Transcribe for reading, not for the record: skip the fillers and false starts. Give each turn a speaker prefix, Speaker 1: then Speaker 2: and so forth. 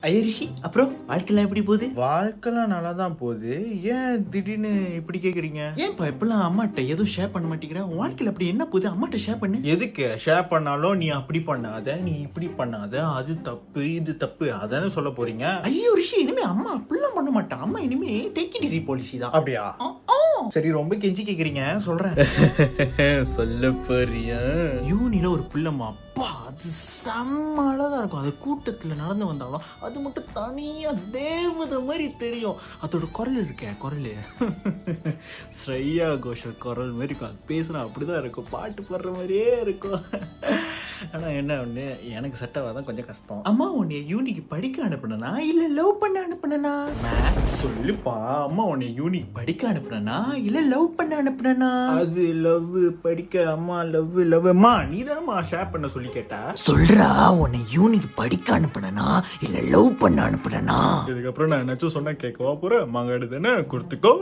Speaker 1: ஐயரிஷி, அப்புறம் வாழ்க்கைலாம் எப்படி போகுது?
Speaker 2: வாழ்க்கைலாம் நல்லா தான் போகுது. ஏன் திடீர்னு இப்படி கேக்குறீங்க?
Speaker 1: ஏன்பா இப்பெல்லாம் அம்மாட்ட எதுவும் ஷேர் பண்ண மாட்டேங்கிற? உன் வாழ்க்கையில அப்படி என்ன போகுது? அம்மாட்ட ஷேர் பண்ணு.
Speaker 2: எதுக்கு ஷேர் பண்ணாலும் நீ அப்படி பண்ணாத, நீ இப்படி பண்ணாத, அது தப்பு இது தப்பு அதானே சொல்ல போறீங்க?
Speaker 1: ஐயோ ரிஷி, இனிமே அம்மா அப்படிலாம் பண்ண மாட்டான். அம்மா இனிமே டேக் இட் ஈஸி பாலிசி தான்.
Speaker 2: அப்படியா? சரி, ரொம்ப கெஞ்சி கேக்குறீங்க, சொல்றேன். சொல்ல போறியா?
Speaker 1: யூனில ஒரு பிள்ளைமா, அப்பா அது செம்ம அழகா இருக்கும். அது கூட்டத்துல நடந்து வந்தாலும் அது மட்டும் தனியா தேவதை மாதிரி தெரியும். அதோட குரல் இருக்கே, குரல் ஸ்ரேயா கோஷல் குரல் மாதிரி இருக்கும். அது பேசுனா அப்படிதான் இருக்கும், பாட்டு பாடுற மாதிரியே இருக்கும். ஆனா என்ன ஒண்ணு, எனக்கு செட் ஆகாதான் கொஞ்சம் கஷ்டம். அம்மா உன்னை யூனிக்கு படிக்க அனுப்புனா இல்ல லவ் பண்ண அனுப்புனா?
Speaker 2: சொல்லுப்பா.
Speaker 1: அம்மா உன்னை யூனிக்கு படிக்க அனுப்புனா இல்ல லவ் பண்ண அனுப்புனா?
Speaker 2: அது லவ் படிக்க, அம்மா லவ் அம்மா நீ தானம்மா ஷேர் பண்ண சொல்லி கேட்டா.
Speaker 1: சொல்றா, உன்னை யூனிக்கு படிக்க அனுப்புனா இல்ல லவ் பண்ண அனுப்புனா?
Speaker 2: இதுக்கப்புறம் நான் என்னாச்சும் சொன்னா கேட்கவா போற? மகாடு தானே, கொடுத்துக்கோ.